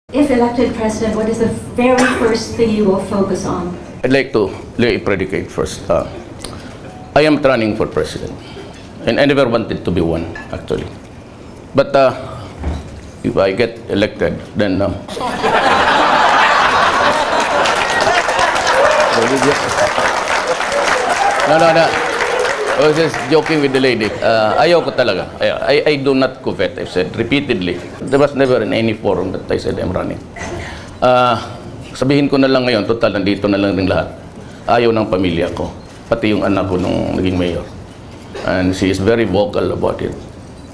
If elected president, what is the very first thing you will focus on? I'd like to lay a predicate first. I am running for president, and I never wanted to be one, actually. But if I get elected, then no. I was just joking with the lady. Ayaw ko talaga. I do not covet, I've said repeatedly. There was never in any forum that I said I'm running. Sabihin ko na lang ngayon, total, nandito na lang rin lahat. Ayaw ng pamilya ko. Pati yung anak ko nung naging mayor. And she is very vocal about it.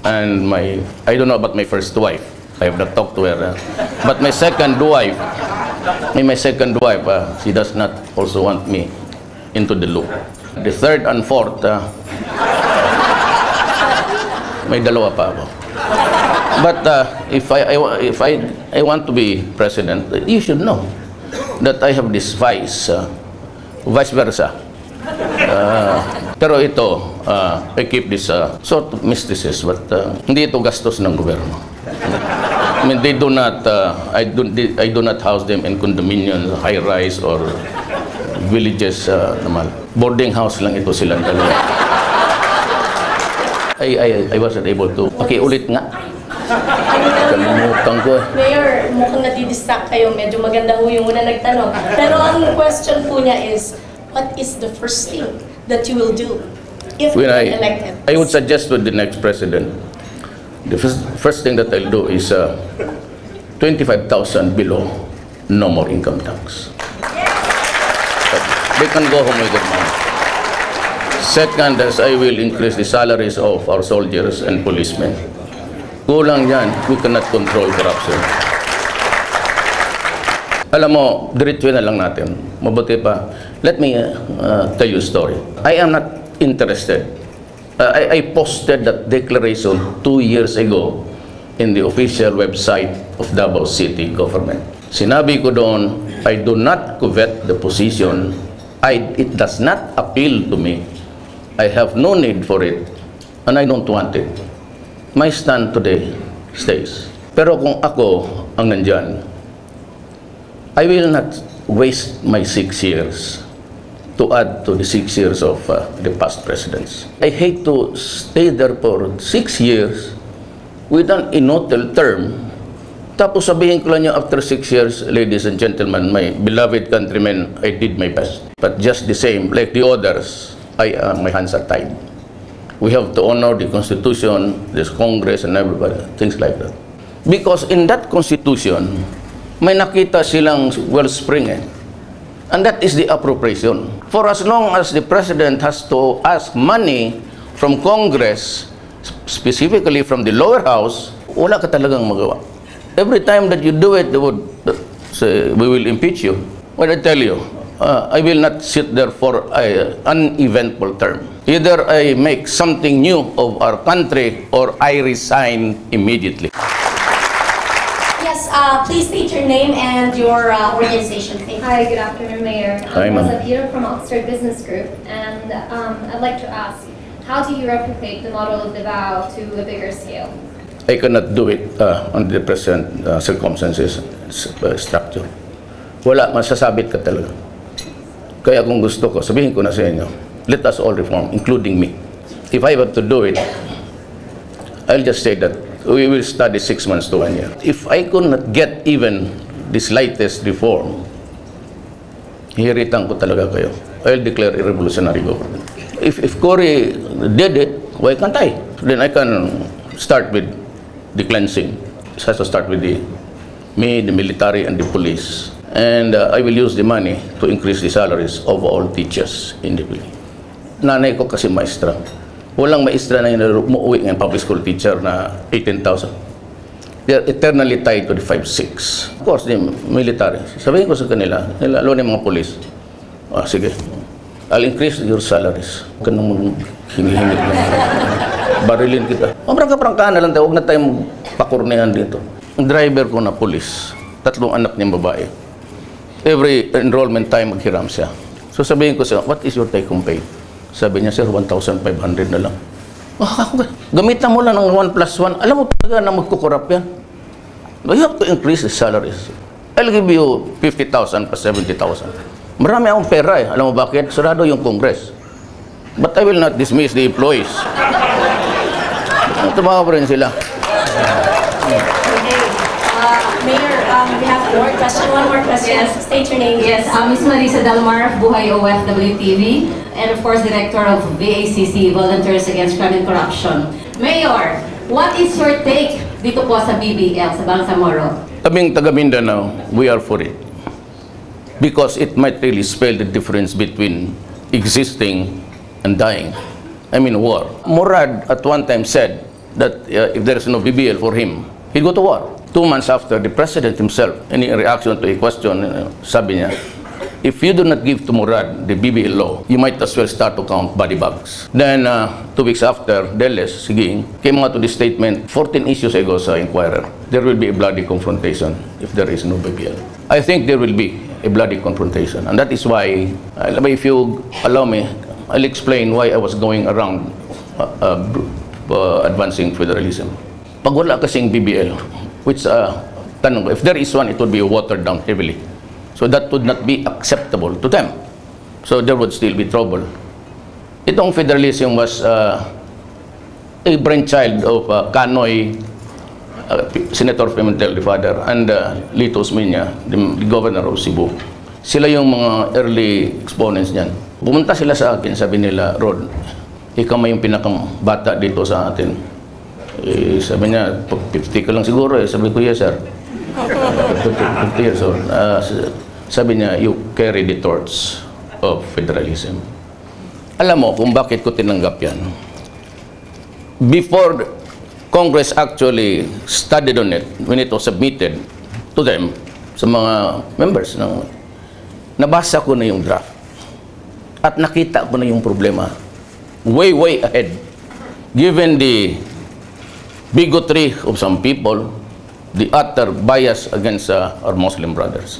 And I don't know about my first wife. I have not talked to her. But my second wife, she does not also want me into the loop. The third and fourth, may dalawa pa ako. But if I want to be president, you should know that I have this vice versa. Pero ito, I keep this sort of mysticism, but hindi ito gastos ng gobyerno. I mean, they do not, I do not house them in condominiums, high-rise, or villages naman. Boarding house lang ito silang dalawa. I wasn't able to. Okay, ulit nga. Kalimutan ko. Mayor, mukhang nadidistract kayo. Medyo maganda ho yung una nagtanong. Pero ang question po niya is, what is the first thing that you will do if you're elected? I would suggest to the next president, the first thing that I'll do is 25,000 below, no more income tax. They can go home with their money. Second, as I will increase the salaries of our soldiers and policemen. Kulang yan, we cannot control corruption. Alam mo, diretso na lang natin. Mabuti pa. Let me tell you a story. I am not interested. I posted that declaration 2 years ago in the official website of Davao City government. Sinabi ko doon, I do not covet the position. It does not appeal to me. I have no need for it, and I don't want it. My stand today stays. Pero kung ako ang nandyan, I will not waste my 6 years to add to the 6 years of the past presidents. I hate to stay there for 6 years with an immortal term. Tapos sabihin ko lang niya, after 6 years, ladies and gentlemen, my beloved countrymen, I did my best. But just the same, like the others, my hands are tied. We have to honor the Constitution, this Congress, and everybody, things like that. Because in that Constitution, may nakita silang wellspring. And that is the appropriation. For as long as the President has to ask money from Congress, specifically from the lower house, wala ka talagang magawa. Every time that you do it, they would say, we will impeach you. What I tell you, I will not sit there for an uneventful term. Either I make something new of our country or I resign immediately. Yes, please state your name and your organization. Thank you. Hi, good afternoon, Mayor. Hi, I'm ma'am. Peter from Oxford Business Group, and I'd like to ask, how do you replicate the model of Davao to a bigger scale? I cannot do it under the present circumstances, structure. Wala, masasabit ka talaga. Kaya kung gusto ko, sabihin ko na sa inyo, let us all reform, including me. If I were to do it, I'll just say that we will study 6 months to 1 year. If I could not get even the slightest reform, hihiritan ko talaga kayo. I'll declare a revolutionary government. If Cory did it, why can't I? Then I can start with the cleansing. It has to start with me, the military, and the police. And I will use the money to increase the salaries of all teachers in the Philippines. Nanay ko kasi maestra. Walang maestra na umuwi ng public school teacher na 18,000. They are eternally tied to the 5-6. Of course, the military. Sabihin ko sa kanila, lalo ng mga police, sige, I'll increase your salaries. Huwag ka nang hinihingit lang. Barilin kita. Prangka-prangka na lang tayo. Huwag na tayong pakurnehan dito. Ang driver ko na police, 3 anak niyang babae. Every enrollment time maghiram siya. So sabihin ko siya, what is your take-home pay? Sabi niya, sir, 1,500 na lang. Gamitan mo lang ng 1+1. Alam mo talaga na magkukurap yan. You have to increase the salaries. I'll give you 50,000 plus 70,000. Marami akong pera eh. Alam mo bakit? Sarado yung Congress. But I will not dismiss the employees. Tumawa pa rin sila. Mayor, we have one more question. Yes. State your name. Yes, Miss Marisa Dalmar of Buhay OFW TV, and of course, Director of VACC, Volunteers Against Crime and Corruption. Mayor, what is your take dito po sa BBL, sa Bangsamoro? Kaming taga Mindanao, we are for it. Because it might really spell the difference between existing and dying. I mean war. Murad at one time said that if there is no BBL for him, he'd go to war. 2 months after, the president himself, in reaction to a question, sabi niya, if you do not give to Murad the BBL law, you might as well start to count body bags. Then, 2 weeks after, Deles Siging came out with the statement, 14 issues ago sa Inquirer, there will be a bloody confrontation if there is no BBL. I think there will be a bloody confrontation. And that is why, if you allow me, I'll explain why I was going around advancing federalism. Pag wala kasing BBL, which, tanong ko, if there is one, it would be watered down heavily. So that would not be acceptable to them. So there would still be trouble. Itong federalism was a brainchild of Canoy, Senator Pimentel, the father, and Lito Osmeña, the governor of Cebu. Sila yung mga early exponents niyan. Pumunta sila sa akin, sabi nila, Rod, ikaw may yung pinakabata dito sa atin. Sabi niya, 50 ka lang siguro eh. Sabi ko, yes sir. 50 years old. Sabi niya, you carry the torch of federalism. Alam mo kung bakit ko tinanggap yan? Before Congress actually studied on it, when it was submitted to them, sa mga members, nabasa ko na yung draft. At nakita ko na yung problema. Way ahead. Given the bigotry of some people, the utter bias against our Muslim brothers.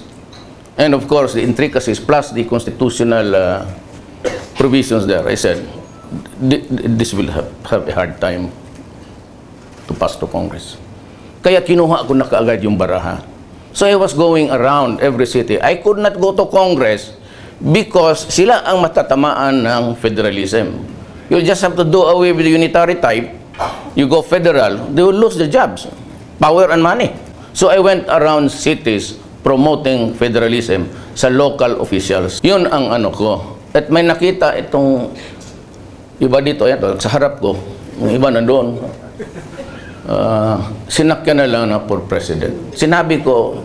And of course, the intricacies plus the constitutional provisions there. I said, this will have a hard time to pass to Congress. Kaya kinuha ko na kaagad yung baraha. So I was going around every city. I could not go to Congress because sila ang matatamaan ng federalism. You just have to do away with the unitary type. You go federal, they will lose their jobs, power and money. So I went around cities promoting federalism sa local officials. Yun ang ano ko. At may nakita itong iba dito, yan, sa harap ko, yung iba nandoon. Sinakyan na lang na for president. Sinabi ko,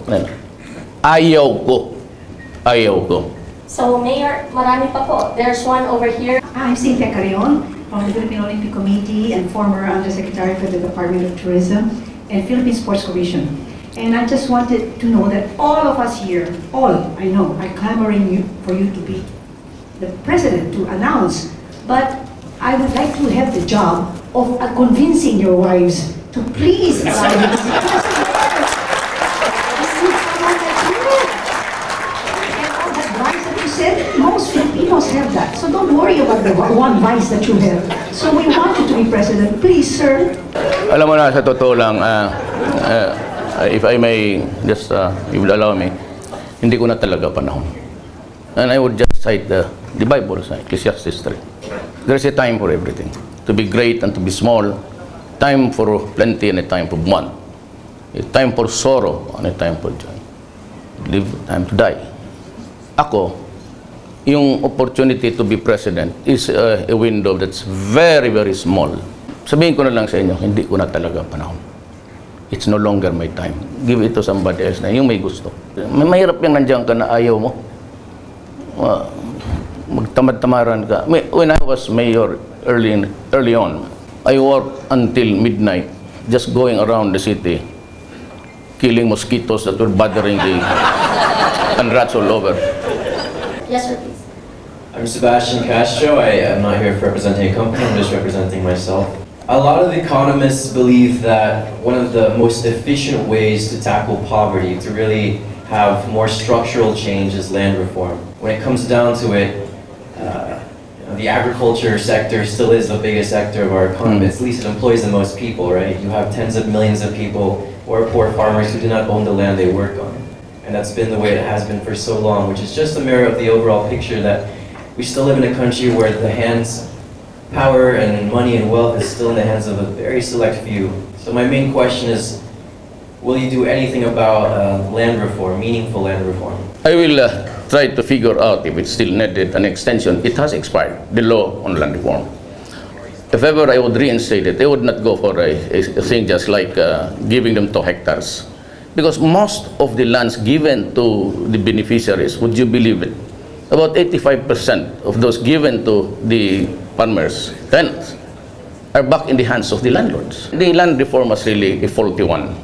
ayaw ko. So, Mayor, marami pa po. There's one over here. I'm Cynthia Carrion from the Philippine Olympic Committee and former Undersecretary for the Department of Tourism and Philippine Sports Commission. And I just wanted to know that all of us here, all I know, are clamoring for you to be the president to announce. But I would like to have the job of convincing your wives to please allow you to be president. Most Filipinos have that. So don't worry about the one vice that you have. So we want you to be president. Please, sir. Alam mo na, sa totoo lang, if I may just, you will allow me, hindi ko na talaga panahon. And I would just cite the Bible, Ecclesiastes 3. There's a time for everything. To be great and to be small. Time for plenty and a time for want. A time for sorrow and a time for joy. Live, time to die. Ako, yung opportunity to be president is a window that's very small. Sabihin ko na lang sa inyo, hindi ko na talaga panahon. It's no longer my time. Give it to somebody else na yung may gusto. Mahirap yung nandiyan ka na ayaw mo. Magtamad-tamaran ka. When I was mayor early on, I worked until midnight just going around the city killing mosquitoes that were bothering the and rats all over. Yes, sir, please. I'm Sebastian Castro. I am not here representing a company, I'm just representing myself. A lot of economists believe that one of the most efficient ways to tackle poverty, to really have more structural change, is land reform. When it comes down to it, the agriculture sector still is the biggest sector of our economy. At least it employs the most people, right? You have tens of millions of people or poor farmers who do not own the land they work on. And that's been the way it has been for so long, which is just a mirror of the overall picture that we still live in a country where power and money and wealth is still in the hands of a very select few. So my main question is, will you do anything about land reform, meaningful land reform? I will try to figure out if it's still needed an extension. It has expired, the law on land reform. If ever I would reinstate it, I would not go for a thing just like giving them 2 hectares. Because most of the lands given to the beneficiaries, would you believe it? About 85% of those given to the farmers, tenants, are back in the hands of the landlords. The land reform was really a faulty one.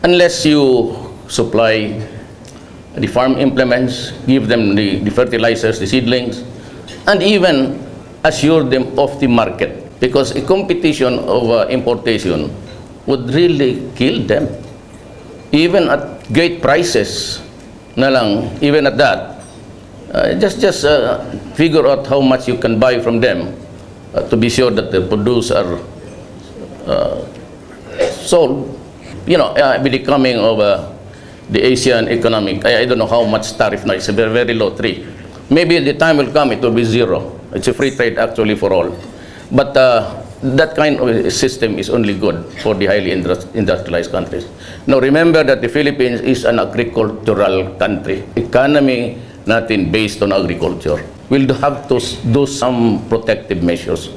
Unless you supply the farm implements, give them the fertilizers, the seedlings, and even assure them of the market. Because a competition of importation would really kill them. Even at great prices, na lang, even at that, just figure out how much you can buy from them to be sure that the produce are sold. You know, with the coming of the Asian economic, I don't know how much tariff now. It's a very, very low 3. Maybe the time will come, it will be 0. It's a free trade actually for all. But that kind of system is only good for the highly industrialized countries. Now remember that the Philippines is an agricultural country. Economy natin based on agriculture. We'll have to do some protective measures,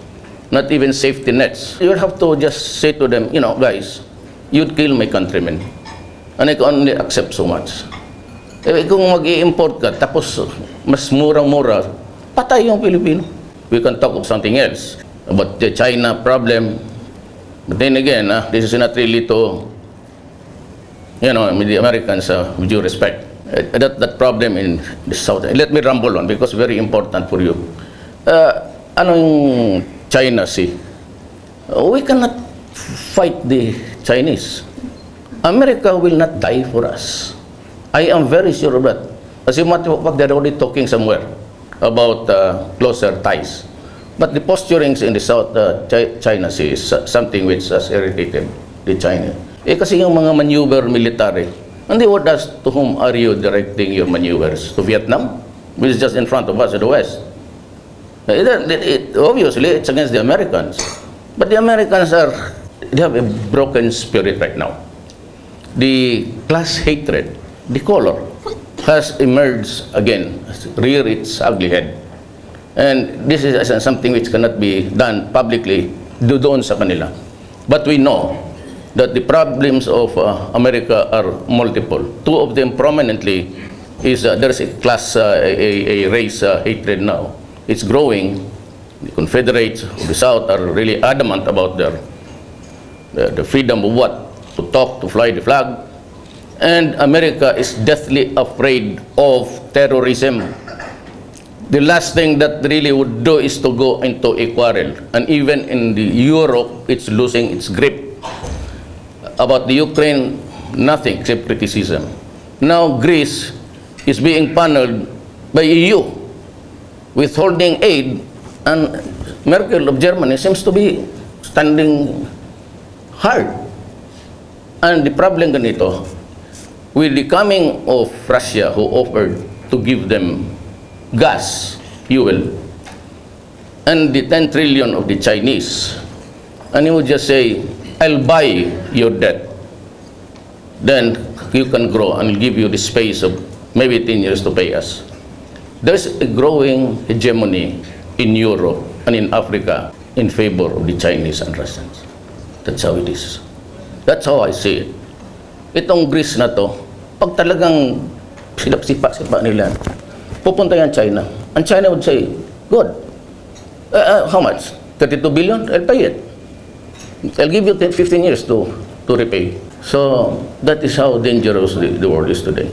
not even safety nets. You'll have to just say to them, you know, guys, you'd kill my countrymen, and I can only accept so much. Eh, kung mag-i-import ka, tapos mas murang-mura, patay yung Pilipino. We can talk of something else, about the China problem. But then again, this is not really to, you know, with the Americans, with due respect. That problem in the South. Let me ramble on because very important for you. Ano yung China Sea? We cannot fight the Chinese. America will not die for us. I am very sure of that. As a matter of fact, they're already talking somewhere about closer ties. But the posturings in the South China Sea is something which has irritated the China. Eh kasi yung mga maneuver military, and they would ask, to whom are you directing your maneuvers? To Vietnam, which is just in front of us in the West. Obviously, it's against the Americans. But the Americans they have a broken spirit right now. The class hatred, the color, has emerged again, rear its ugly head. And this is something which cannot be done publicly doon sa kanila. But we know that the problems of America are multiple. 2 of them prominently is there's a class, a race hatred now. It's growing. The Confederates of the South are really adamant about the freedom of what? To talk, to fly the flag. And America is deathly afraid of terrorism. The last thing that really would do is to go into a quarrel. And even in Europe, it's losing its grip. About the Ukraine, nothing except criticism. Now Greece is being paneled by EU, withholding aid, and Merkel of Germany seems to be standing hard. And the problem ganito, with the coming of Russia, who offered to give them gas, fuel, and the 10 trillion of the Chinese, and he would just say, I'll buy your debt, then you can grow and I'll give you the space of maybe 10 years to pay us. There's a growing hegemony in Europe and in Africa in favor of the Chinese and Russians. That's how it is. That's how I see it. Itong Greece na to, pag talagang sipa nila, pupunta yan China. And China would say, good. How much? 32 billion? I'll pay it. I'll give you 15 years to repay. So that is how dangerous the world is today.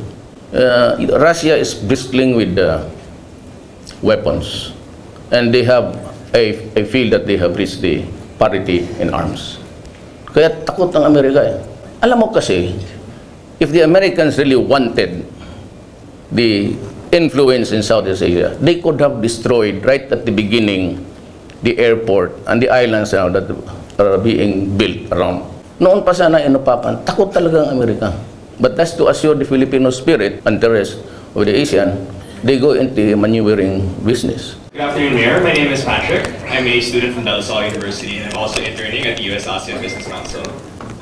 Russia is bristling with weapons. And they have, I feel that they have reached the parity in arms. Kaya takot ang Amerika eh. Alam mo kasi, if the Americans really wanted the influence in Southeast Asia, they could have destroyed right at the beginning the airport and the islands now that are being built around. Noon pa sana inupapan, takot talaga ang Amerika. But that's to assure the Filipino spirit and the rest of the ASEAN, they go into maneuvering business. Good afternoon, Mayor. My name is Patrick. I'm a student from De La Salle University, and I'm also interning at the U.S. ASEAN Business Council.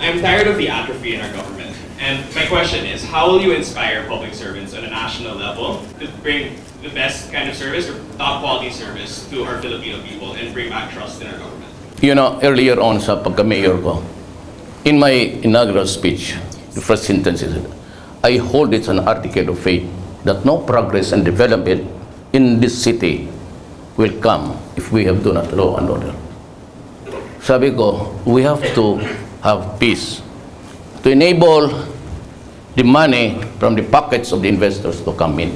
I'm tired of the atrophy in our government. And my question is, how will you inspire public servants on a national level to bring the best kind of service or top quality service to our Filipino people and bring back trust in our government? You know, earlier on sa pagka-mayor ko, in my inaugural speech, the first sentence is, I hold it an article of faith that no progress and development in this city will come if we have done not law and order. Sabi ko, we have to have peace to enable the money from the pockets of the investors to come in.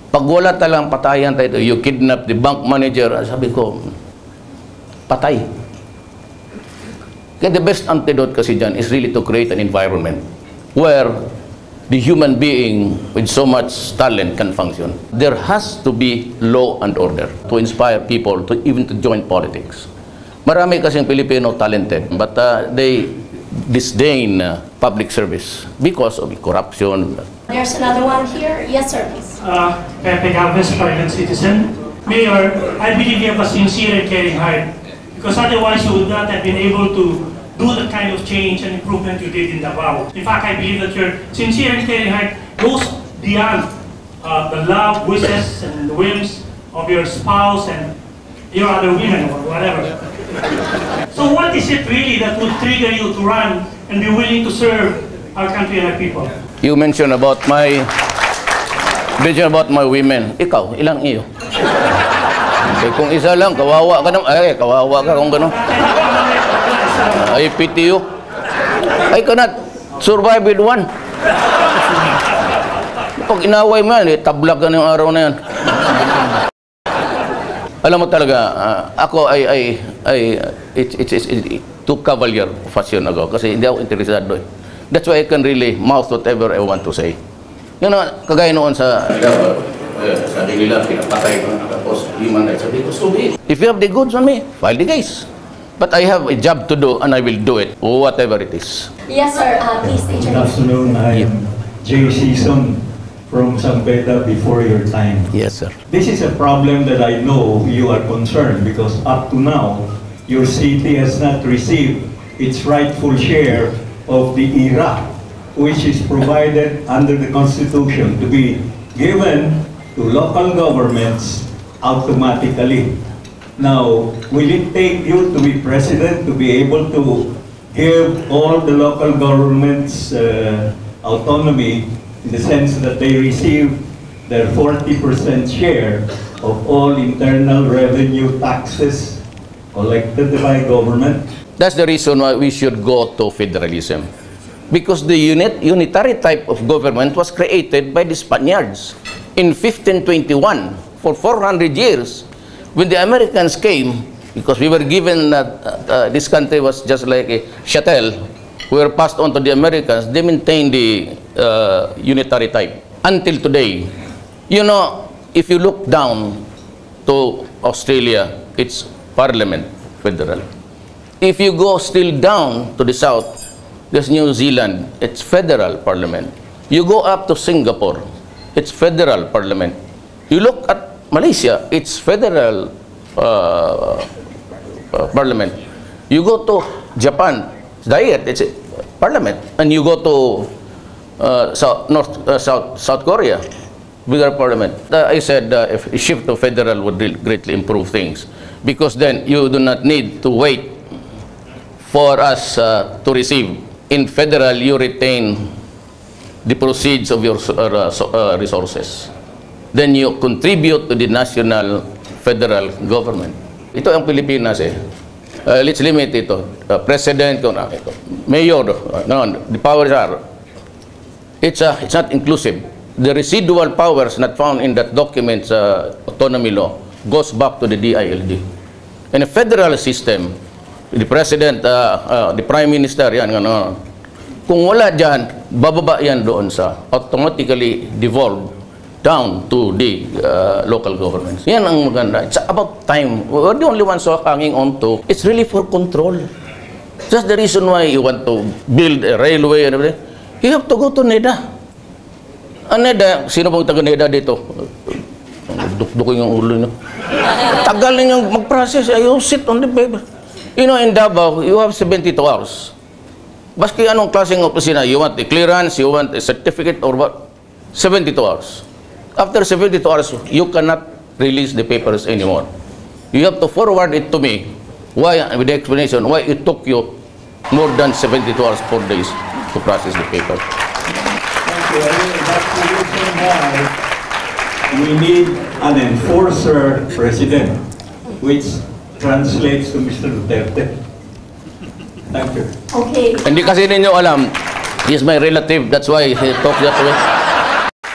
Pag wala talang patayan tayo, you kidnap the bank manager, sabi ko, patay. Kaya the best antidote kasi dyan is really to create an environment where the human being with so much talent can function. There has to be law and order to inspire people to even to join politics. Marami kasing Filipino talented, but they disdain public service because of corruption. There's another one here. Yes, sir, please. Pepe Galvez, private citizen. Mayor, I believe you have a sincere and caring heart, because otherwise you would not have been able to do the kind of change and improvement you did in Davao. In fact, I believe that your sincere and caring heart goes beyond the love, wishes, and the whims of your spouse and your other women or whatever. So what is it really that would trigger you to run and be willing to serve our country and our people? You mentioned about my women. Ikaw, ilang iyo? Kung isa lang, kawawa ka naman. Kawawa ka kung gano'n. I pity you. I cannot survive with one. Pag inaway mo yan, tablag ka ng araw na yan. Alam mo talaga, ako it's too cavalier fashion ako kasi hindi ako interesado. That's why I can really mouth whatever I want to say. You know, kagaya noon sa sabi nila, pinapatay ko tapos human rights. Sabi ko, so be it. If you have the goods on me, file the case. But I have a job to do and I will do it, whatever it is. Yes, sir. Please state Good your name. afternoon. I am Jay Season from San Pedro before your time. Yes, sir. This is a problem that I know you are concerned because up to now, your city has not received its rightful share of the IRA, which is provided under the Constitution to be given to local governments automatically. Now, will it take you to be president to be able to give all the local governments autonomy in the sense that they receive their 40% share of all internal revenue taxes collected by government? That's the reason why we should go to federalism. Because the unitary type of government was created by the Spaniards in 1521 for 400 years. When the Americans came, because we were given this country was just like a chattel, we were passed on to the Americans, they maintained the unitary type until today. You know, if you look down to Australia, it's parliament, federal. If you go still down to the south, there's New Zealand, it's federal parliament. You go up to Singapore, it's federal parliament. You look at Malaysia, it's federal parliament. You go to Japan, Diet, it's a parliament. And you go to South Korea, bigger parliament. I said if a shift to federal would greatly improve things, because then you do not need to wait for us to receive. In federal, you retain the proceeds of your resources. Then you contribute to the national federal government. Ito ang Pilipinas eh. Let's limit ito. President, mayor, the powers are. It's not inclusive. The residual powers not found in that document autonomy law goes back to the DILG. In a federal system, the president, the prime minister, yan, kung wala dyan, bababa yan doon sa automatically devolved down to the local governments. Yan ang maganda. It's about time. We're the only ones who are hanging on to. It's really for control. Just the reason why you want to build a railway and everything, you have to go to NEDA. Ang NEDA, sino pong taga NEDA dito? Dukdukin yung ulo nyo. Tagal ninyong mag-process. You sit on the paper. You know, in Davao, you have 72 hours. Baski anong klaseng opisina, you want a clearance, you want a certificate or what? 72 hours. After 72 hours, you cannot release the papers anymore. You have to forward it to me. Why, with the explanation, why it took you more than 72 hours, 4 days to process the paper. Thank you. That's the reason why we need an enforcer president, which translates to Mr. Duterte. Thank you. Okay. Hindi kasi ninyo alam, he's my relative, that's why he talks that way.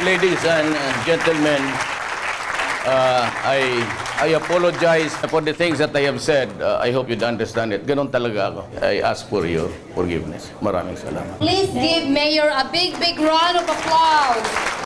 Ladies and gentlemen, I apologize for the things that I have said. I hope you'd understand it. Ganon talaga ako. I ask for your forgiveness. Maraming salamat. Please give Mayor a big round of applause.